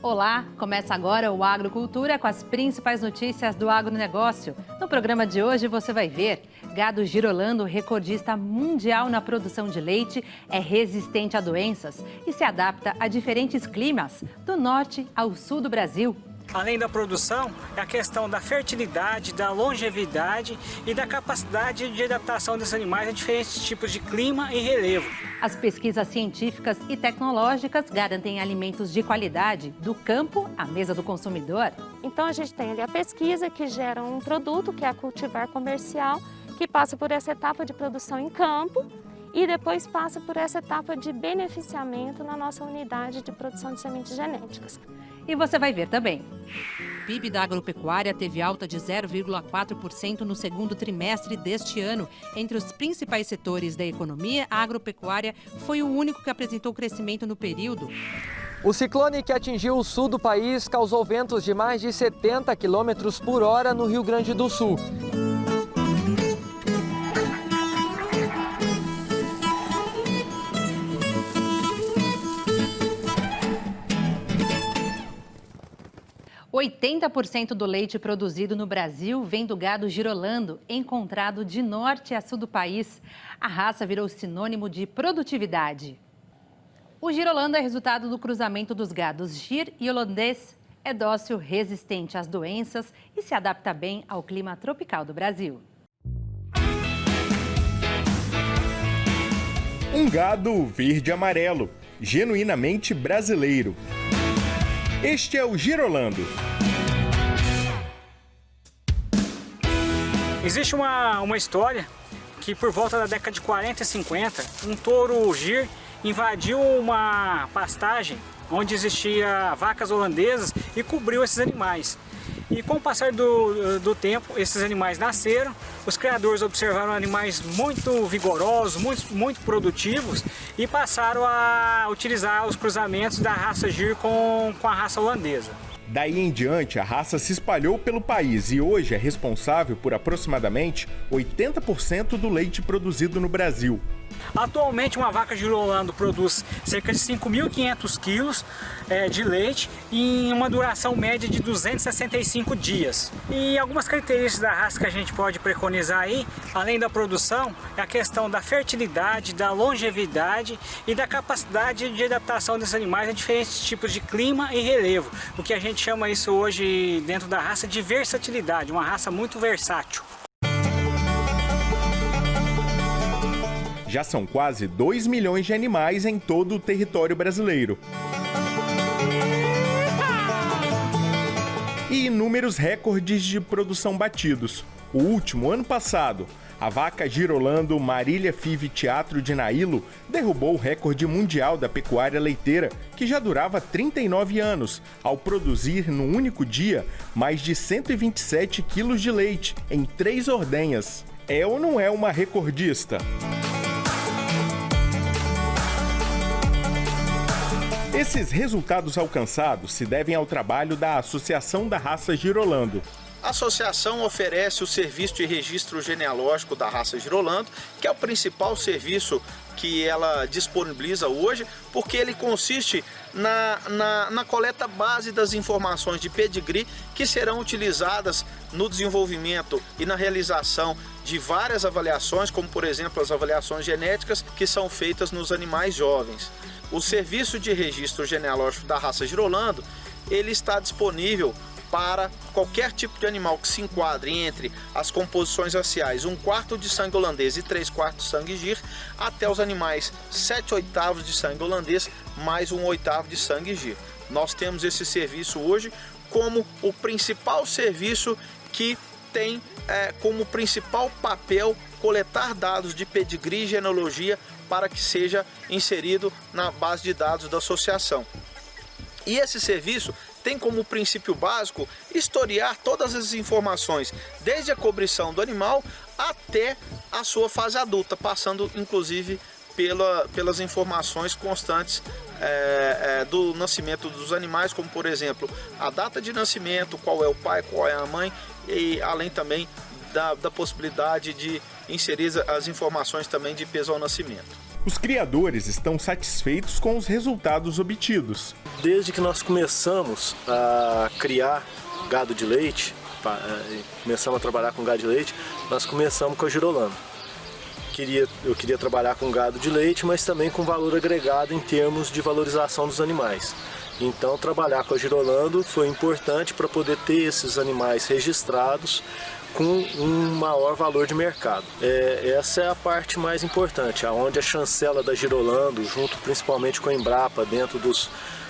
Olá, começa agora o Agrocultura com as principais notícias do agronegócio. No programa de hoje você vai ver: gado girolando, recordista mundial na produção de leite, é resistente a doenças e se adapta a diferentes climas, do norte ao sul do Brasil. Além da produção, é a questão da fertilidade, da longevidade e da capacidade de adaptação desses animais a diferentes tipos de clima e relevo. As pesquisas científicas e tecnológicas garantem alimentos de qualidade, do campo à mesa do consumidor. Então a gente tem ali a pesquisa que gera um produto, que é a cultivar comercial, que passa por essa etapa de produção em campo e depois passa por essa etapa de beneficiamento na nossa unidade de produção de sementes genéticas. E você vai ver também. O PIB da agropecuária teve alta de 0,4% no segundo trimestre deste ano. Entre os principais setores da economia, a agropecuária foi o único que apresentou crescimento no período. O ciclone que atingiu o sul do país causou ventos de mais de 70 km por hora no Rio Grande do Sul. 80% do leite produzido no Brasil vem do gado girolando, encontrado de norte a sul do país. A raça virou sinônimo de produtividade. O girolando é resultado do cruzamento dos gados gir e holandês. É dócil, resistente às doenças e se adapta bem ao clima tropical do Brasil. Um gado verde-amarelo, genuinamente brasileiro. Este é o Girolando. Existe uma história que por volta da década de 40 e 50, um touro gir invadiu uma pastagem onde existia vacas holandesas e cobriu esses animais. E com o passar do tempo, esses animais nasceram, os criadores observaram animais muito vigorosos, muito produtivos e passaram a utilizar os cruzamentos da raça gir com a raça holandesa. Daí em diante, a raça se espalhou pelo país e hoje é responsável por aproximadamente 80% do leite produzido no Brasil. Atualmente, uma vaca girolando produz cerca de 5.500 quilos de leite em uma duração média de 265 dias. E algumas características da raça que a gente pode preconizar aí, além da produção, é a questão da fertilidade, da longevidade e da capacidade de adaptação desses animais a diferentes tipos de clima e relevo. O que a gente chama isso hoje dentro da raça de versatilidade, uma raça muito versátil. Já são quase 2 milhões de animais em todo o território brasileiro. E inúmeros recordes de produção batidos. O último, ano passado, a vaca girolando Marília Five Teatro de Nailo derrubou o recorde mundial da pecuária leiteira, que já durava 39 anos, ao produzir, num único dia, mais de 127 quilos de leite em 3 ordenhas. É ou não é uma recordista? Esses resultados alcançados se devem ao trabalho da Associação da Raça Girolando. A associação oferece o serviço de registro genealógico da raça girolando, que é o principal serviço que ela disponibiliza hoje, porque ele consiste na coleta base das informações de pedigree que serão utilizadas no desenvolvimento e na realização de várias avaliações, como por exemplo as avaliações genéticas que são feitas nos animais jovens. O serviço de registro genealógico da raça girolando, ele está disponível para qualquer tipo de animal que se enquadre entre as composições raciais 1/4 de sangue holandês e 3/4 de sangue gir, até os animais 7/8 de sangue holandês mais 1/8 de sangue gir. Nós temos esse serviço hoje como o principal serviço que tem como principal papel coletar dados de pedigree e genealogia para que seja inserido na base de dados da associação. E esse serviço tem como princípio básico historiar todas as informações, desde a cobrição do animal até a sua fase adulta, passando inclusive pelas informações constantes do nascimento dos animais, como por exemplo a data de nascimento, qual é o pai, qual é a mãe, e além também da possibilidade de inserir as informações também de peso ao nascimento. Os criadores estão satisfeitos com os resultados obtidos. Desde que nós começamos a criar gado de leite, começamos a trabalhar com gado de leite, nós começamos com a Girolando. Eu queria trabalhar com gado de leite, mas também com valor agregado em termos de valorização dos animais. Então, trabalhar com a Girolando foi importante para poder ter esses animais registrados com um maior valor de mercado. Essa é a parte mais importante, onde a chancela da Girolando, junto principalmente com a Embrapa, dentro dos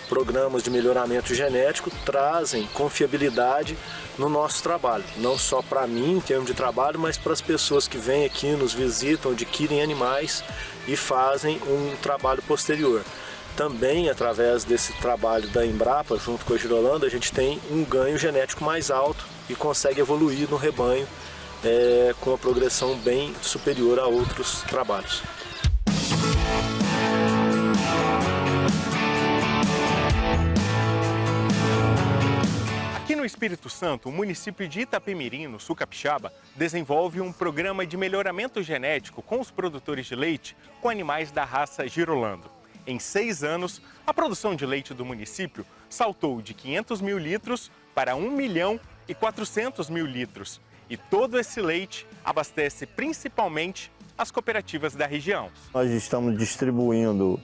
programas de melhoramento genético, trazem confiabilidade no nosso trabalho. Não só para mim, em termos de trabalho, mas para as pessoas que vêm aqui, nos visitam, adquirem animais e fazem um trabalho posterior. Também, através desse trabalho da Embrapa, junto com a Girolando, a gente tem um ganho genético mais alto e consegue evoluir no rebanho com uma progressão bem superior a outros trabalhos. Aqui no Espírito Santo, o município de Itapemirim, no sul capixaba, desenvolve um programa de melhoramento genético com os produtores de leite com animais da raça Girolando. Em 6 anos, a produção de leite do município saltou de 500 mil litros para 1.400.000 litros. E todo esse leite abastece principalmente as cooperativas da região. Nós estamos distribuindo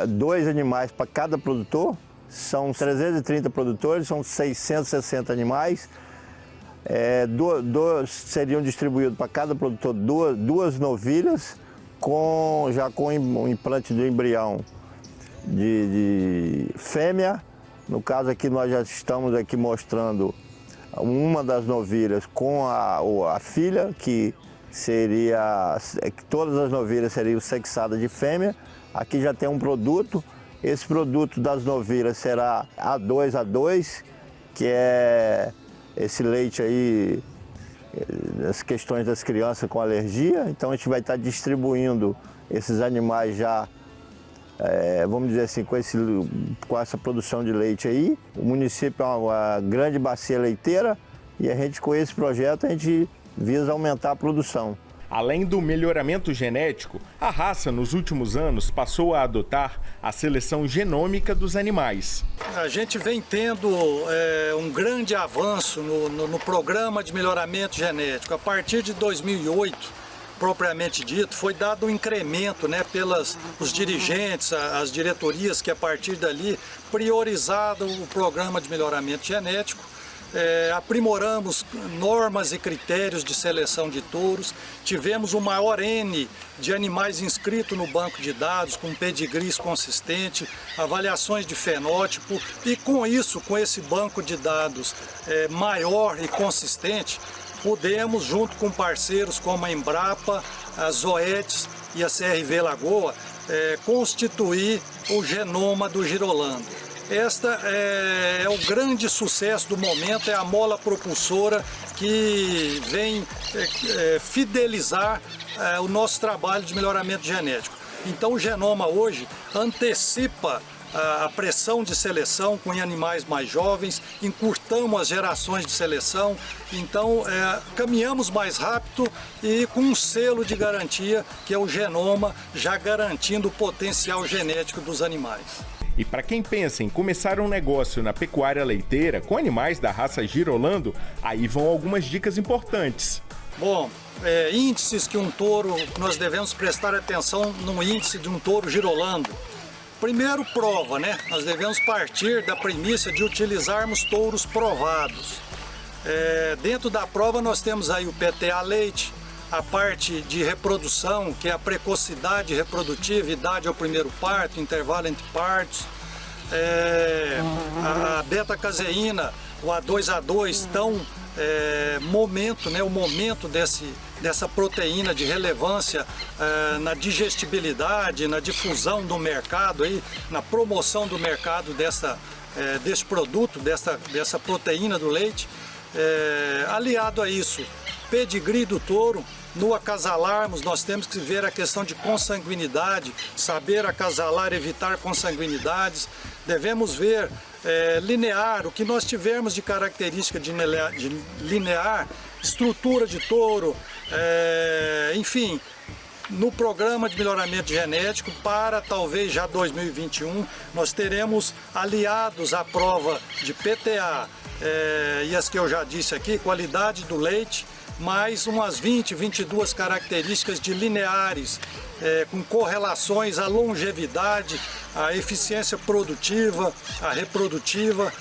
2 animais para cada produtor. São 330 produtores, são 660 animais. Seriam distribuídos para cada produtor 2 novilhas, já com um implante do embrião de fêmea. No caso aqui nós já estamos aqui mostrando uma das novilhas com a filha, que todas as novilhas seriam sexadas de fêmea. Aqui já tem um produto. Esse produto das novilhas será A2A2, que é esse leite aí, as questões das crianças com alergia. Então a gente vai estar distribuindo esses animais já, vamos dizer assim, com essa produção de leite aí. O município é uma grande bacia leiteira e a gente, com esse projeto, a gente visa aumentar a produção. Além do melhoramento genético, a raça nos últimos anos passou a adotar a seleção genômica dos animais. A gente vem tendo um grande avanço no programa de melhoramento genético. A partir de 2008, propriamente dito, foi dado um incremento, pelos dirigentes, as diretorias que a partir dali priorizaram o programa de melhoramento genético. Aprimoramos normas e critérios de seleção de touros, tivemos o maior N de animais inscritos no banco de dados, com pedigrees consistente, avaliações de fenótipo, e com isso, com esse banco de dados maior e consistente, podemos, junto com parceiros como a Embrapa, a Zoetis e a CRV Lagoa, constituir o genoma do Girolando. Esta é o grande sucesso do momento, é a mola propulsora que vem fidelizar o nosso trabalho de melhoramento genético. Então o genoma hoje antecipa a pressão de seleção com animais mais jovens, encurtamos as gerações de seleção, então caminhamos mais rápido e com um selo de garantia, que é o genoma, já garantindo o potencial genético dos animais. E para quem pensa em começar um negócio na pecuária leiteira com animais da raça Girolando, aí vão algumas dicas importantes. Bom, índices que nós devemos prestar atenção no índice de um touro Girolando. Primeiro, prova, Nós devemos partir da premissa de utilizarmos touros provados. Dentro da prova nós temos aí o PTA leite, a parte de reprodução, que é a precocidade reprodutiva, idade ao primeiro parto, intervalo entre partos, a beta-caseína, o A2A2, então, o momento dessa proteína de relevância na digestibilidade, na difusão do mercado, na promoção do mercado desse produto, dessa proteína do leite. Aliado a isso, pedigree do touro. No acasalarmos, nós temos que ver a questão de consanguinidade, saber acasalar, evitar consanguinidades. Devemos ver linear, o que nós tivermos de característica de linear, estrutura de touro, enfim, no programa de melhoramento genético para talvez já 2021, nós teremos aliados à prova de PTA e as que eu já disse aqui, qualidade do leite, mais umas 22 características de lineares, com correlações à longevidade, à eficiência produtiva, à reprodutiva.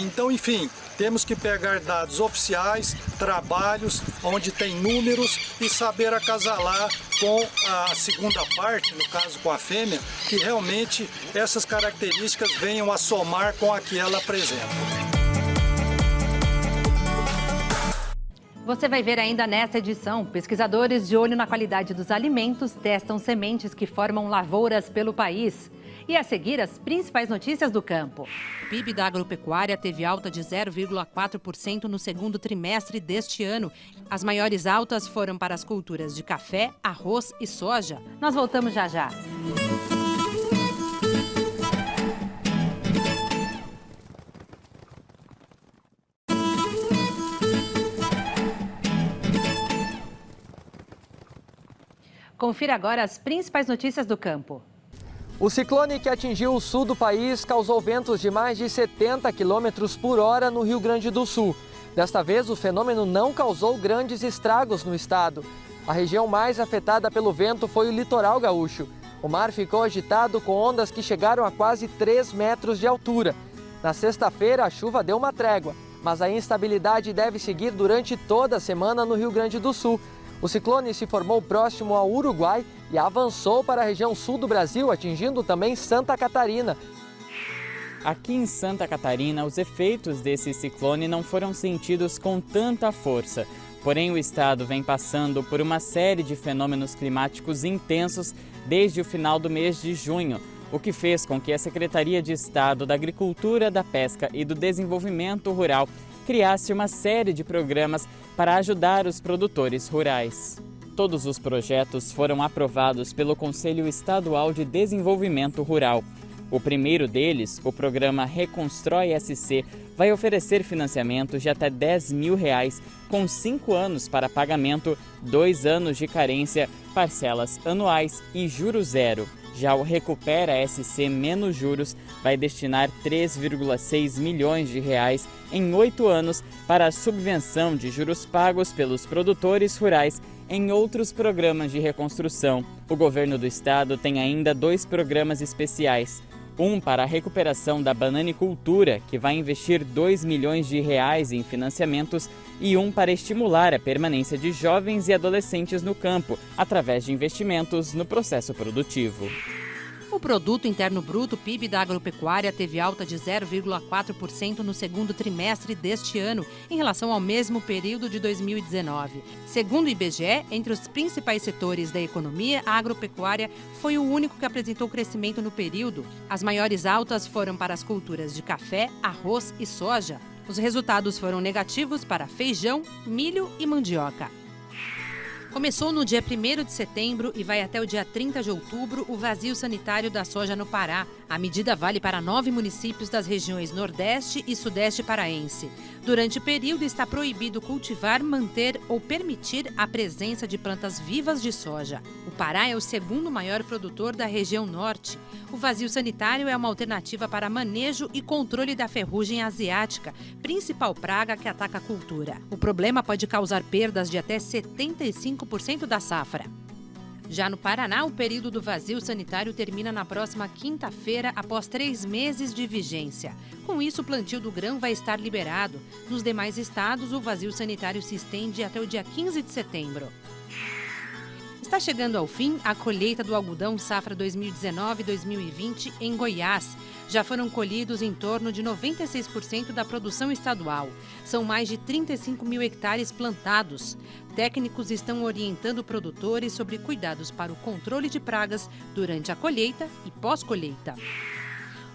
Então, enfim, temos que pegar dados oficiais, trabalhos, onde tem números e saber acasalar com a segunda parte, no caso com a fêmea, que realmente essas características venham a somar com a que ela apresenta. Você vai ver ainda nesta edição, pesquisadores de olho na qualidade dos alimentos testam sementes que formam lavouras pelo país. E a seguir, as principais notícias do campo. O PIB da agropecuária teve alta de 0,4% no segundo trimestre deste ano. As maiores altas foram para as culturas de café, arroz e soja. Nós voltamos já já. Confira agora as principais notícias do campo. O ciclone que atingiu o sul do país causou ventos de mais de 70 km por hora no Rio Grande do Sul. Desta vez, o fenômeno não causou grandes estragos no estado. A região mais afetada pelo vento foi o litoral gaúcho. O mar ficou agitado com ondas que chegaram a quase 3 metros de altura. Na sexta-feira, a chuva deu uma trégua, mas a instabilidade deve seguir durante toda a semana no Rio Grande do Sul. O ciclone se formou próximo ao Uruguai e avançou para a região sul do Brasil, atingindo também Santa Catarina. Aqui em Santa Catarina, os efeitos desse ciclone não foram sentidos com tanta força. Porém, o estado vem passando por uma série de fenômenos climáticos intensos desde o final do mês de junho, o que fez com que a Secretaria de Estado da Agricultura, da Pesca e do Desenvolvimento Rural criasse uma série de programas para ajudar os produtores rurais. Todos os projetos foram aprovados pelo Conselho Estadual de Desenvolvimento Rural. O primeiro deles, o programa Reconstrói SC, vai oferecer financiamentos de até R$10 mil, com 5 anos para pagamento, 2 anos de carência, parcelas anuais e juros zero. Já o Recupera SC menos juros vai destinar R$3,6 milhões em 8 anos para a subvenção de juros pagos pelos produtores rurais em outros programas de reconstrução. O governo do estado tem ainda 2 programas especiais. Um para a recuperação da bananicultura, que vai investir R$2 milhões em financiamentos, e um para estimular a permanência de jovens e adolescentes no campo, através de investimentos no processo produtivo. O Produto Interno Bruto, PIB da agropecuária, teve alta de 0,4% no segundo trimestre deste ano, em relação ao mesmo período de 2019. Segundo o IBGE, entre os principais setores da economia, a agropecuária foi o único que apresentou crescimento no período. As maiores altas foram para as culturas de café, arroz e soja. Os resultados foram negativos para feijão, milho e mandioca. Começou no dia 1º de setembro e vai até o dia 30 de outubro o vazio sanitário da soja no Pará. A medida vale para 9 municípios das regiões Nordeste e Sudeste paraense. Durante o período está proibido cultivar, manter ou permitir a presença de plantas vivas de soja. O Pará é o segundo maior produtor da região Norte. O vazio sanitário é uma alternativa para manejo e controle da ferrugem asiática, principal praga que ataca a cultura. O problema pode causar perdas de até 75% da safra. Já no Paraná, o período do vazio sanitário termina na próxima quinta-feira, após 3 meses de vigência. Com isso, o plantio do grão vai estar liberado. Nos demais estados, o vazio sanitário se estende até o dia 15 de setembro. Está chegando ao fim a colheita do algodão safra 2019-2020 em Goiás. Já foram colhidos em torno de 96% da produção estadual. São mais de 35 mil hectares plantados. Técnicos estão orientando produtores sobre cuidados para o controle de pragas durante a colheita e pós-colheita.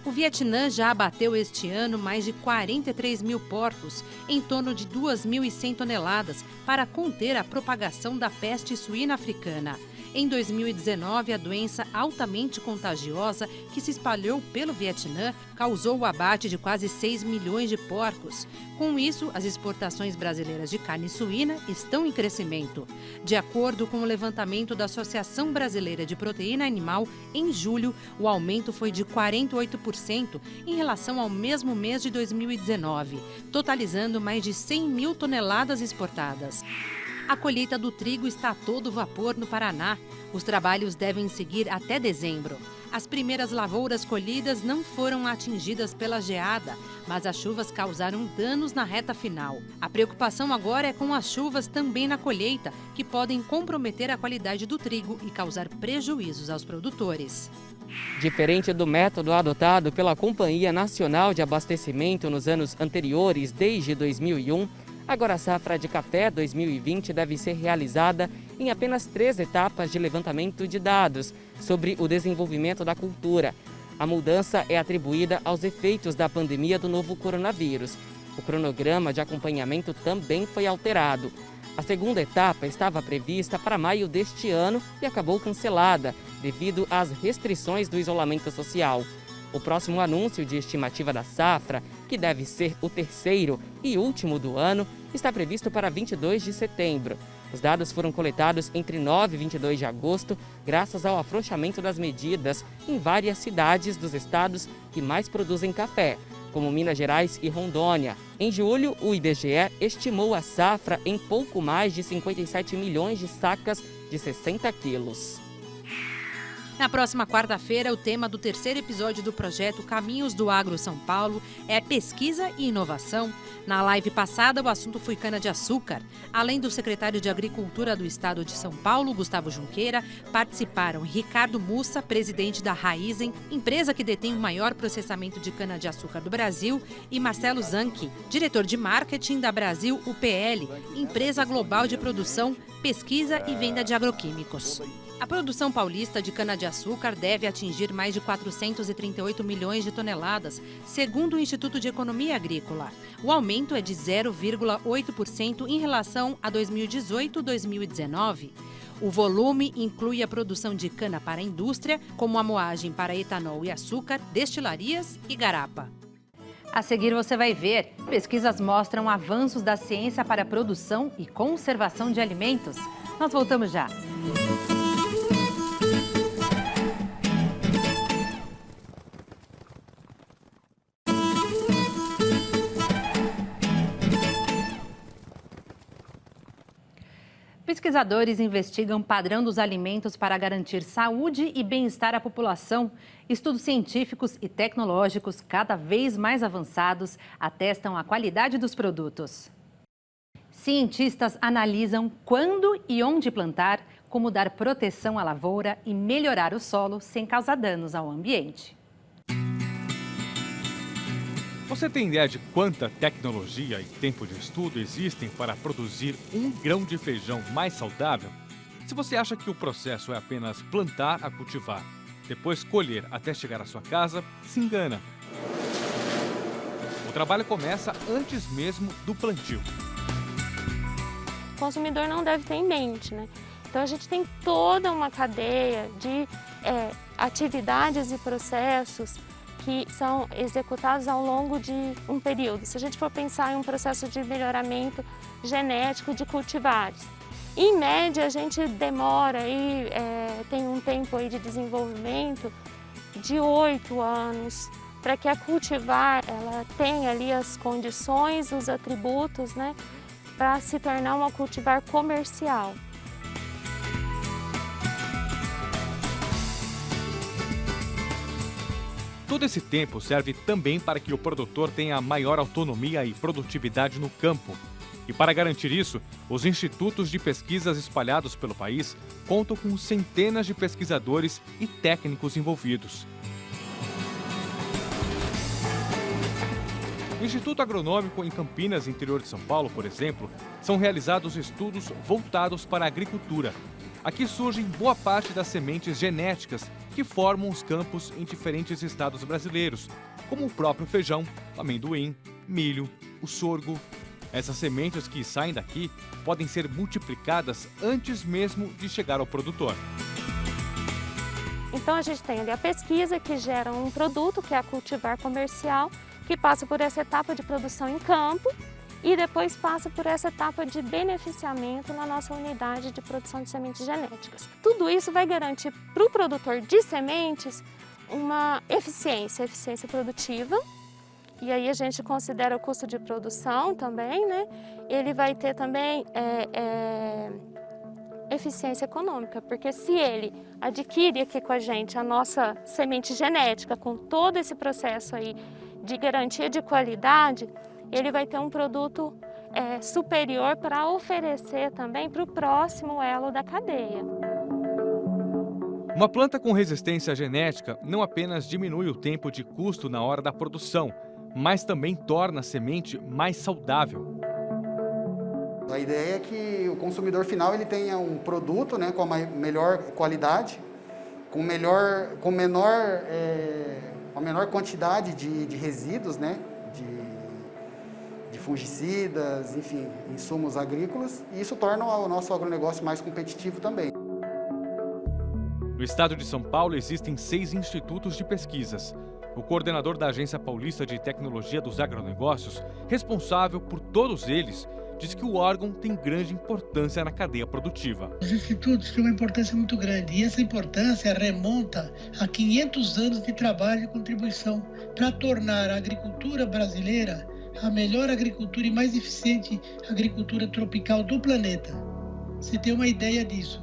O Vietnã já abateu este ano mais de 43 mil porcos, em torno de 2.100 toneladas, para conter a propagação da peste suína africana. Em 2019, a doença altamente contagiosa que se espalhou pelo Vietnã causou o abate de quase 6 milhões de porcos. Com isso, as exportações brasileiras de carne suína estão em crescimento. De acordo com o levantamento da Associação Brasileira de Proteína Animal, em julho, o aumento foi de 48% em relação ao mesmo mês de 2019, totalizando mais de 100 mil toneladas exportadas. A colheita do trigo está a todo vapor no Paraná. Os trabalhos devem seguir até dezembro. As primeiras lavouras colhidas não foram atingidas pela geada, mas as chuvas causaram danos na reta final. A preocupação agora é com as chuvas também na colheita, que podem comprometer a qualidade do trigo e causar prejuízos aos produtores. Diferente do método adotado pela Companhia Nacional de Abastecimento nos anos anteriores, desde 2001, agora a safra de café 2020 deve ser realizada em apenas 3 etapas de levantamento de dados sobre o desenvolvimento da cultura. A mudança é atribuída aos efeitos da pandemia do novo coronavírus. O cronograma de acompanhamento também foi alterado. A segunda etapa estava prevista para maio deste ano e acabou cancelada devido às restrições do isolamento social. O próximo anúncio de estimativa da safra, que deve ser o terceiro e último do ano, está previsto para 22 de setembro. Os dados foram coletados entre 9 e 22 de agosto, graças ao afrouxamento das medidas em várias cidades dos estados que mais produzem café, como Minas Gerais e Rondônia. Em julho, o IBGE estimou a safra em pouco mais de 57 milhões de sacas de 60 quilos. Na próxima quarta-feira, o tema do terceiro episódio do projeto Caminhos do Agro São Paulo é pesquisa e inovação. Na live passada, o assunto foi cana-de-açúcar. Além do secretário de Agricultura do Estado de São Paulo, Gustavo Junqueira, participaram Ricardo Mussa, presidente da Raizen, empresa que detém o maior processamento de cana-de-açúcar do Brasil, e Marcelo Zanchi, diretor de marketing da Brasil UPL, empresa global de produção, pesquisa e venda de agroquímicos. A produção paulista de cana-de-açúcar deve atingir mais de 438 milhões de toneladas, segundo o Instituto de Economia Agrícola. O aumento é de 0,8% em relação a 2018-2019. O volume inclui a produção de cana para a indústria, como a moagem para etanol e açúcar, destilarias e garapa. A seguir você vai ver, pesquisas mostram avanços da ciência para a produção e conservação de alimentos. Nós voltamos já. Pesquisadores investigam padrão dos alimentos para garantir saúde e bem-estar à população. Estudos científicos e tecnológicos cada vez mais avançados atestam a qualidade dos produtos. Cientistas analisam quando e onde plantar, como dar proteção à lavoura e melhorar o solo sem causar danos ao ambiente. Você tem ideia de quanta tecnologia e tempo de estudo existem para produzir 1 grão de feijão mais saudável? Se você acha que o processo é apenas plantar a cultivar, depois colher até chegar à sua casa, se engana. O trabalho começa antes mesmo do plantio. O consumidor não deve ter em mente, né? Então a gente tem toda uma cadeia de atividades e processos que são executados ao longo de um período. Se a gente for pensar em um processo de melhoramento genético de cultivares, em média a gente demora e tem um tempo aí de desenvolvimento de 8 anos para que a cultivar ela tenha ali as condições, os atributos, né, para se tornar uma cultivar comercial. Todo esse tempo serve também para que o produtor tenha maior autonomia e produtividade no campo. E para garantir isso, os institutos de pesquisas espalhados pelo país contam com centenas de pesquisadores e técnicos envolvidos. No Instituto Agronômico em Campinas, interior de São Paulo, por exemplo, são realizados estudos voltados para a agricultura. Aqui surgem boa parte das sementes genéticas que formam os campos em diferentes estados brasileiros, como o próprio feijão, amendoim, milho, o sorgo. Essas sementes que saem daqui podem ser multiplicadas antes mesmo de chegar ao produtor. Então a gente tem ali a pesquisa, que gera um produto, que é a cultivar comercial, que passa por essa etapa de produção em campo e depois passa por essa etapa de beneficiamento na nossa unidade de produção de sementes genéticas. Tudo isso vai garantir para o produtor de sementes uma eficiência produtiva. E aí a gente considera o custo de produção também, né? Ele vai ter também eficiência econômica, porque se ele adquire aqui com a gente a nossa semente genética, com todo esse processo aí de garantia de qualidade, ele vai ter um produto superior para oferecer também para o próximo elo da cadeia. Uma planta com resistência genética não apenas diminui o tempo de custo na hora da produção, mas também torna a semente mais saudável. A ideia é que o consumidor final ele tenha um produto, né, com a melhor qualidade, com menor quantidade de resíduos, né, de fungicidas, enfim, insumos agrícolas, e isso torna o nosso agronegócio mais competitivo também. No estado de São Paulo existem 6 institutos de pesquisas. O coordenador da Agência Paulista de Tecnologia dos Agronegócios, responsável por todos eles, diz que o órgão tem grande importância na cadeia produtiva. Os institutos têm uma importância muito grande e essa importância remonta a 500 anos de trabalho e contribuição para tornar a agricultura brasileira a melhor agricultura e mais eficiente agricultura tropical do planeta. Você tem uma ideia disso.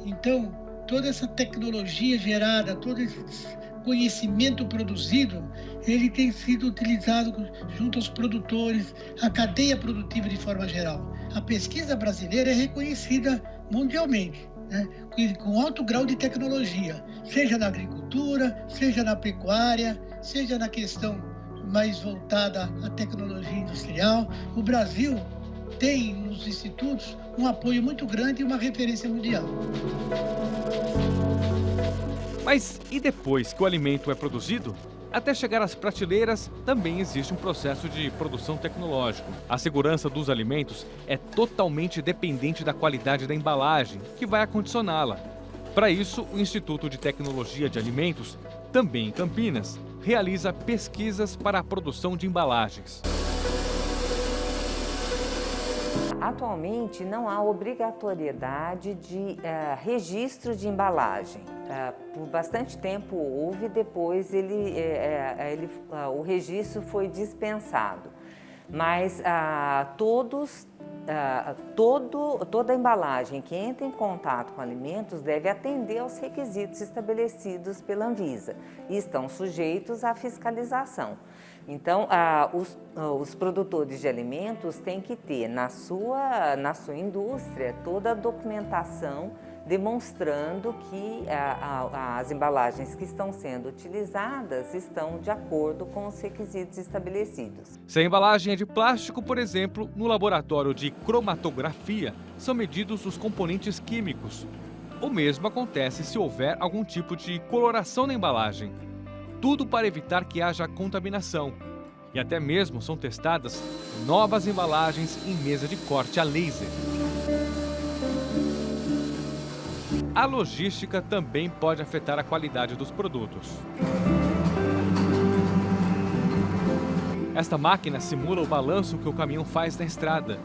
Então, toda essa tecnologia gerada, todo esse conhecimento produzido, ele tem sido utilizado junto aos produtores, a cadeia produtiva de forma geral. A pesquisa brasileira é reconhecida mundialmente, né, com alto grau de tecnologia, seja na agricultura, seja na pecuária, seja na questão mais voltada à tecnologia industrial. O Brasil tem nos institutos um apoio muito grande e uma referência mundial. Mas e depois que o alimento é produzido? Até chegar às prateleiras, também existe um processo de produção tecnológico. A segurança dos alimentos é totalmente dependente da qualidade da embalagem, que vai acondicioná-la. Para isso, o Instituto de Tecnologia de Alimentos, também em Campinas, realiza pesquisas para a produção de embalagens. Atualmente não há obrigatoriedade de registro de embalagem. Por bastante tempo houve, depois o registro foi dispensado. Mas toda embalagem que entra em contato com alimentos deve atender aos requisitos estabelecidos pela Anvisa e estão sujeitos à fiscalização. Então, os produtores de alimentos têm que ter na sua indústria toda a documentação demonstrando que as embalagens que estão sendo utilizadas estão de acordo com os requisitos estabelecidos. Se a embalagem é de plástico, por exemplo, no laboratório de cromatografia são medidos os componentes químicos. O mesmo acontece se houver algum tipo de coloração na embalagem. Tudo para evitar que haja contaminação. E até mesmo são testadas novas embalagens em mesa de corte a laser. A logística também pode afetar a qualidade dos produtos. Esta máquina simula o balanço que o caminhão faz na estrada.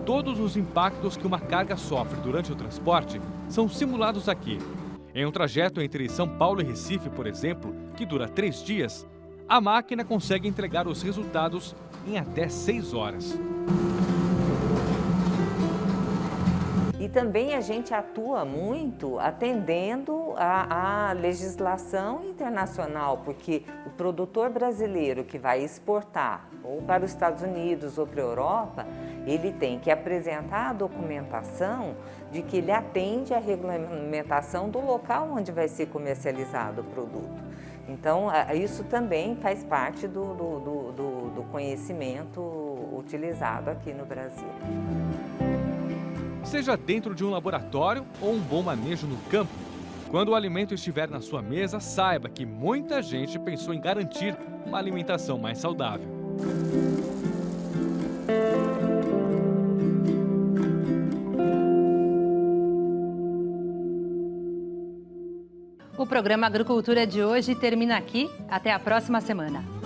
Todos os impactos que uma carga sofre durante o transporte são simulados aqui. Em um trajeto entre São Paulo e Recife, por exemplo, que dura 3 dias, a máquina consegue entregar os resultados em até 6 horas. E também a gente atua muito atendendo à legislação internacional, porque o produtor brasileiro que vai exportar ou para os Estados Unidos ou para a Europa, ele tem que apresentar a documentação de que ele atende à regulamentação do local onde vai ser comercializado o produto. Então, isso também faz parte do conhecimento utilizado aqui no Brasil. Seja dentro de um laboratório ou um bom manejo no campo, quando o alimento estiver na sua mesa, saiba que muita gente pensou em garantir uma alimentação mais saudável. O programa Agricultura de hoje termina aqui. Até a próxima semana.